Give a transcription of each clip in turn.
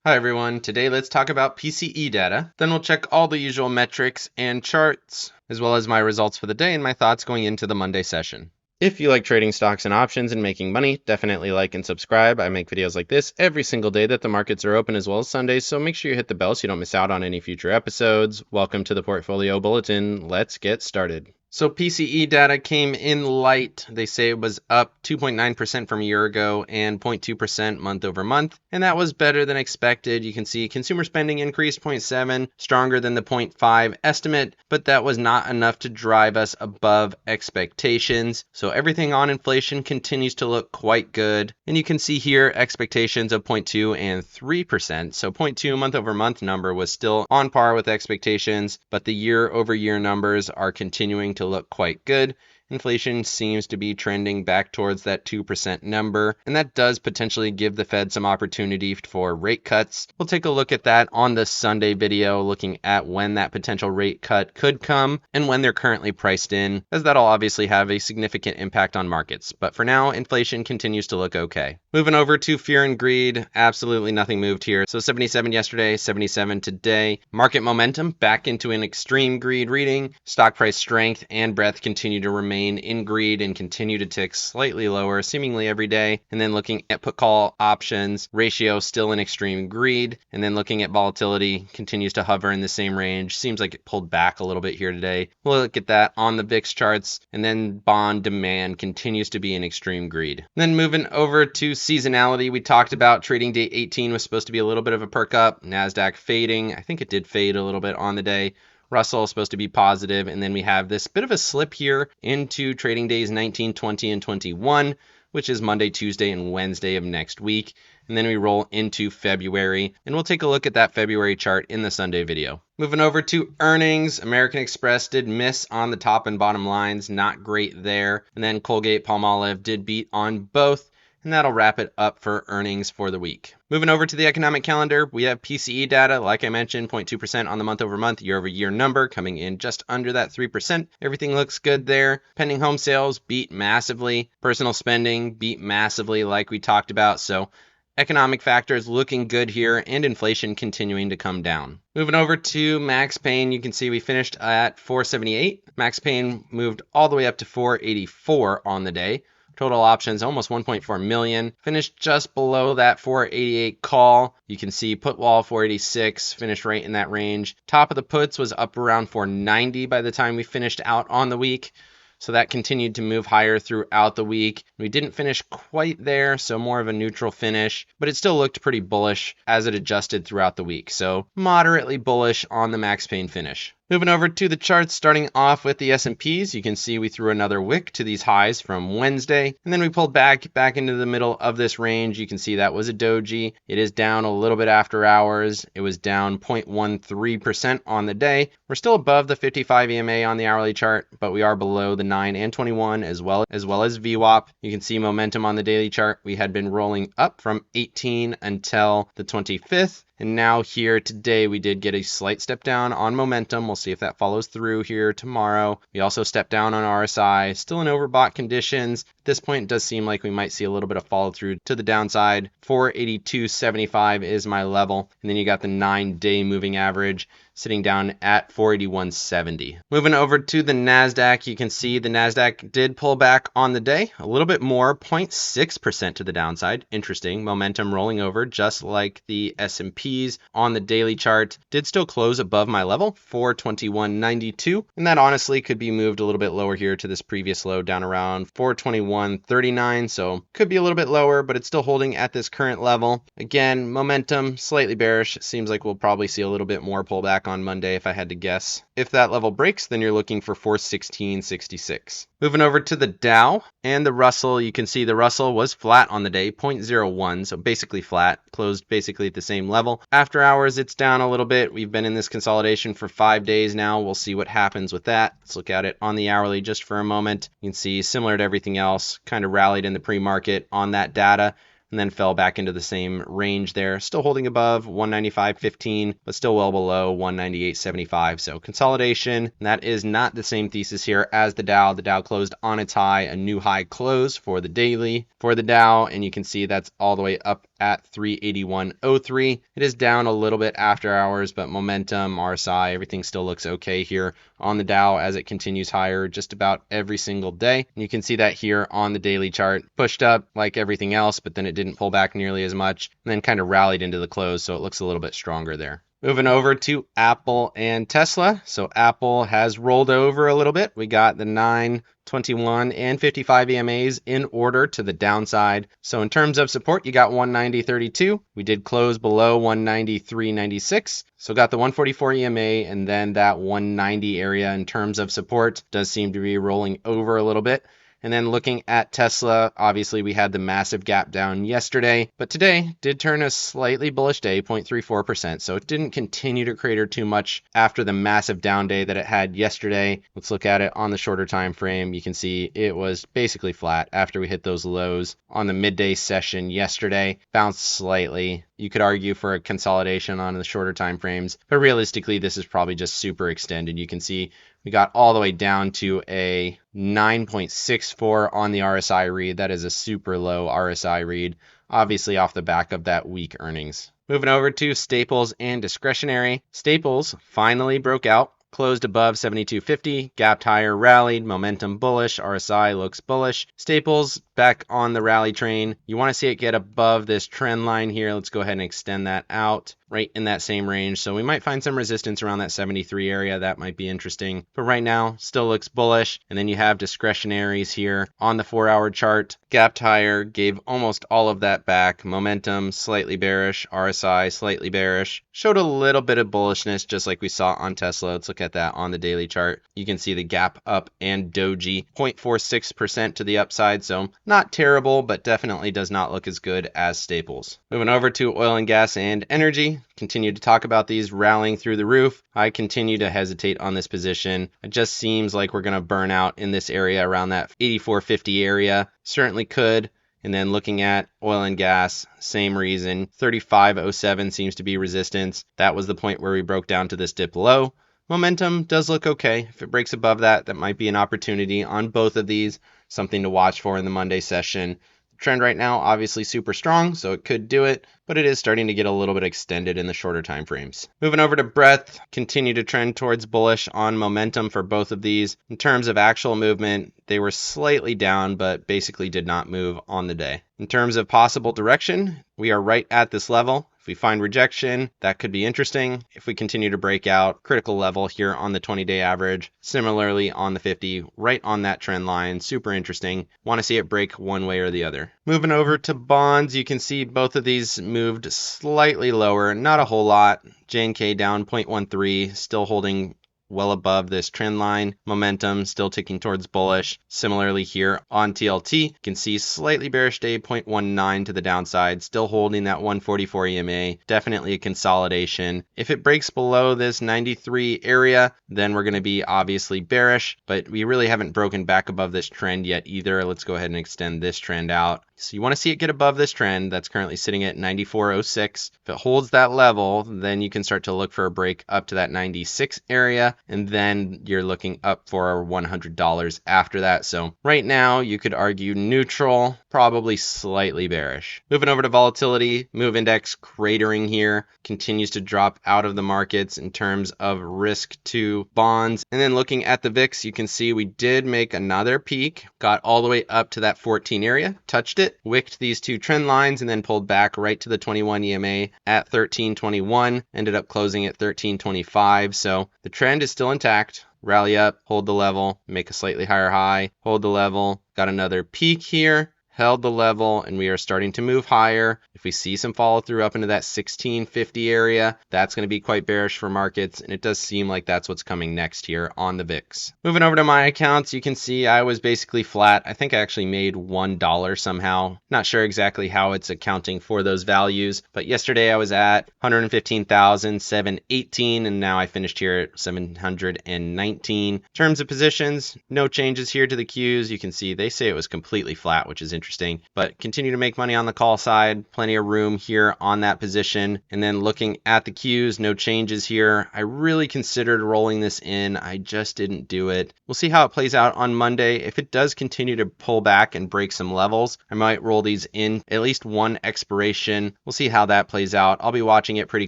Hi everyone, today let's talk about PCE data, then we'll check all the usual metrics and charts, as well as my results for the day and my thoughts going into the Monday session. If you like trading stocks and options and making money, definitely like and subscribe. I make videos like this every single day that the markets are open as well as Sundays, so make sure you hit the bell so you don't miss out on any future episodes. Welcome to the Portfolio Bulletin. Let's get started. So PCE data came in light. They say it was up 2.9% from a year ago and 0.2% month over month. And that was better than expected. You can see consumer spending increased 0.7, stronger than the 0.5 estimate, but that was not enough to drive us above expectations. So everything on inflation continues to look quite good. And you can see here expectations of 0.2 and 3%. So 0.2 month over month number was still on par with expectations, but the year over year numbers are continuing to look quite good. Inflation seems to be trending back towards that 2% number, and that does potentially give the Fed some opportunity for rate cuts. We'll take a look at that on the Sunday video, looking at when that potential rate cut could come and when they're currently priced in, as that'll obviously have a significant impact on markets. But for now, inflation continues to look okay. Moving over to fear and greed, absolutely nothing moved here. So 77 yesterday, 77 today. Market momentum back into an extreme greed reading. Stock price strength and breadth continue to remain in greed and continue to tick slightly lower seemingly every day. And then looking at put call options, ratio still in extreme greed. And then looking at volatility, continues to hover in the same range. Seems like it pulled back a little bit here today. We'll look at that on the VIX charts. And then bond demand continues to be in extreme greed. And then moving over to seasonality, we talked about trading day 18 was supposed to be a little bit of a perk up. NASDAQ fading. I think it did fade a little bit on the day. Russell is supposed to be positive, and then we have this bit of a slip here into trading days 19, 20, and 21, which is Monday, Tuesday, and Wednesday of next week. And then we roll into February, and we'll take a look at that February chart in the Sunday video. Moving over to earnings, American Express did miss on the top and bottom lines, not great there. And then Colgate-Palmolive did beat on both. And that'll wrap it up for earnings for the week. Moving over to the economic calendar, we have PCE data, like I mentioned, 0.2% on the month over month, year over year number coming in just under that 3%. Everything looks good there. Pending home sales beat massively. Personal spending beat massively like we talked about. So economic factors looking good here and inflation continuing to come down. Moving over to Max Pain, you can see we finished at 478. Max Pain moved all the way up to 484 on the day. Total options, almost 1.4 million. Finished just below that 488 call. You can see put wall 486, finished right in that range. Top of the puts was up around 490 by the time we finished out on the week. So that continued to move higher throughout the week. We didn't finish quite there, so more of a neutral finish, but it still looked pretty bullish as it adjusted throughout the week. So moderately bullish on the Max Pain finish. Moving over to the charts, starting off with the S&Ps, you can see we threw another wick to these highs from Wednesday, and then we pulled back into the middle of this range. You can see that was a doji. It is down a little bit after hours. It was down 0.13% on the day. We're still above the 55 EMA on the hourly chart, but we are below the 9 and 21 as well as VWAP. You can see momentum on the daily chart. We had been rolling up from 18 until the 25th. And now here today, we did get a slight step down on momentum. We'll see if that follows through here tomorrow. We also stepped down on RSI, still in overbought conditions. At this point, it does seem like we might see a little bit of follow through to the downside. 482.75 is my level. And then you got the 9-day moving average sitting down at 481.70. Moving over to the NASDAQ, you can see the NASDAQ did pull back on the day, a little bit more, 0.6% to the downside. Interesting, momentum rolling over just like the S&Ps on the daily chart. Did still close above my level, 421.92, and that honestly could be moved a little bit lower here to this previous low down around 421.39, so could be a little bit lower, but it's still holding at this current level. Again, momentum slightly bearish. Seems like we'll probably see a little bit more pullback on Monday if I had to guess. If that level breaks, then you're looking for 416.66. Moving over to the Dow and the Russell, you can see the Russell was flat on the day, 0.01, so basically flat, closed basically at the same level. After hours, it's down a little bit. We've been in this consolidation for 5 days now. We'll see what happens with that. Let's look at it on the hourly just for a moment. You can see similar to everything else, kind of rallied in the pre-market on that data, and then fell back into the same range there. Still holding above 195.15, but still well below 198.75. So consolidation, that is not the same thesis here as the Dow. The Dow closed on its high, a new high close for the daily for the Dow, and you can see that's all the way up at 381.03. It is down a little bit after hours, but momentum, RSI, everything still looks okay here on the Dow as it continues higher just about every single day. And you can see that here on the daily chart, pushed up like everything else, but then it didn't pull back nearly as much, and then kind of rallied into the close, so it looks a little bit stronger there. Moving over to Apple and Tesla. So Apple has rolled over a little bit. We got the 9, 21, and 55 EMAs in order to the downside. So in terms of support, you got 190.32. We did close below 193.96. So got the 144 EMA and then that 190 area in terms of support does seem to be rolling over a little bit. And then looking at Tesla, obviously we had the massive gap down yesterday, but today did turn a slightly bullish day, 0.34%. So it didn't continue to crater too much after the massive down day that it had yesterday. Let's look at it on the shorter time frame. You can see it was basically flat after we hit those lows on the midday session yesterday, bounced slightly. You could argue for a consolidation on the shorter time frames, but realistically, this is probably just super extended. You can see we got all the way down to a 9.64 on the RSI read. That is a super low RSI read, obviously off the back of that weak earnings. Moving over to staples and discretionary. Staples finally broke out. Closed above 72.50, gapped higher, rallied, momentum bullish, RSI looks bullish. Staples back on the rally train. You want to see it get above this trend line here. Let's go ahead and extend that out right in that same range. So we might find some resistance around that 73 area. That might be interesting. But right now, still looks bullish. And then you have discretionaries here on the 4-hour chart. Gapped higher, gave almost all of that back. Momentum, slightly bearish. RSI, slightly bearish. Showed a little bit of bullishness, just like we saw on Tesla. Let's look at that on the daily chart. You can see the gap up and doji, 0.46% to the upside. So not terrible, but definitely does not look as good as staples. Moving over to oil and gas and energy. Continue to talk about these rallying through the roof. I continue to hesitate on this position. It just seems like we're going to burn out in this area around that 84.50 area. Certainly could. And then looking at oil and gas, same reason. 35.07 seems to be resistance. That was the point where we broke down to this dip low. Momentum does look okay. If it breaks above that, that might be an opportunity on both of these. Something to watch for in the Monday session. Trend right now, obviously super strong, so it could do it, but it is starting to get a little bit extended in the shorter time frames. Moving over to breadth, continue to trend towards bullish on momentum for both of these. In terms of actual movement, they were slightly down, but basically did not move on the day. In terms of possible direction, we are right at this level. If we find rejection, that could be interesting. If we continue to break out, critical level here on the 20-day average, similarly on the 50, right on that trend line, super interesting. Want to see it break one way or the other. Moving over to bonds, you can see both of these moved slightly lower, not a whole lot. JNK down 0.13, still holding well above this trend line. Momentum still ticking towards bullish. Similarly here on TLT, you can see slightly bearish day, 0.19 to the downside, still holding that 144 EMA. Definitely a consolidation. If it breaks below this 93 area, then we're going to be obviously bearish, but we really haven't broken back above this trend yet either. Let's go ahead and extend this trend out. So you want to see it get above this trend that's currently sitting at 94.06. If it holds that level, then you can start to look for a break up to that 96 area, and then you're looking up for $100 after that. So right now you could argue neutral, probably slightly bearish. Moving over to volatility, move index cratering here, continues to drop out of the markets in terms of risk to bonds. And then looking at the VIX, you can see we did make another peak, got all the way up to that 14 area, touched it, wicked these two trend lines, and then pulled back right to the 21 EMA at 13.21, ended up closing at 13.25. So the trend is still intact. Rally up, hold the level, make a slightly higher high, hold the level, got another peak here, held the level, and we are starting to move higher. If we see some follow through up into that 1650 area, that's going to be quite bearish for markets, and it does seem like that's what's coming next here on the VIX. Moving over to my accounts, you can see I was basically flat. I think I actually made $1 somehow. Not sure exactly how it's accounting for those values, but yesterday I was at 115,718, and now I finished here at 719. In terms of positions, no changes here to the Qs. You can see they say it was completely flat, which is interesting. interesting. But continue to make money on the call side, plenty of room here on that position. And then looking at the Qs, no changes here. I really considered rolling this in. I just didn't do it. We'll see how it plays out on Monday. If it does continue to pull back and break some levels, I might roll these in at least one expiration. We'll see how that plays out. I'll be watching it pretty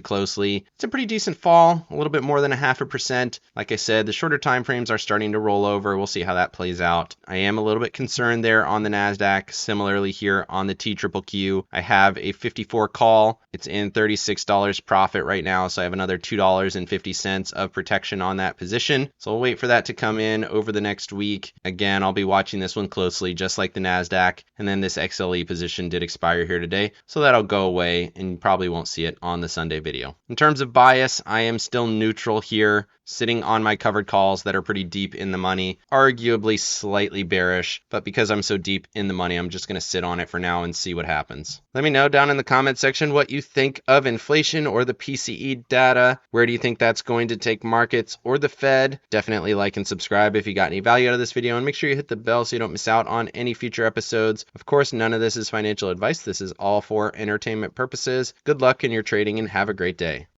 closely. It's a pretty decent fall, a little bit more than 0.5%. Like I said, the shorter time frames are starting to roll over. We'll see how that plays out. I am a little bit concerned there on the NASDAQ. Similarly here on the TQQQ, I have a 54 call. It's in $36 profit right now, so I have another $2.50 of protection on that position. So I'll wait for that to come in over the next week. Again, I'll be watching this one closely, just like the NASDAQ. And then this XLE position did expire here today, so that'll go away and you probably won't see it on the Sunday video. In terms of bias, I am still neutral here, sitting on my covered calls that are pretty deep in the money, arguably slightly bearish, but because I'm so deep in the money, I'm just going to sit on it for now and see what happens. Let me know down in the comment section what you think of inflation or the PCE data. Where do you think that's going to take markets or the Fed? Definitely like and subscribe if you got any value out of this video, and make sure you hit the bell so you don't miss out on any future episodes. Of course, none of this is financial advice. This is all for entertainment purposes. Good luck in your trading and have a great day.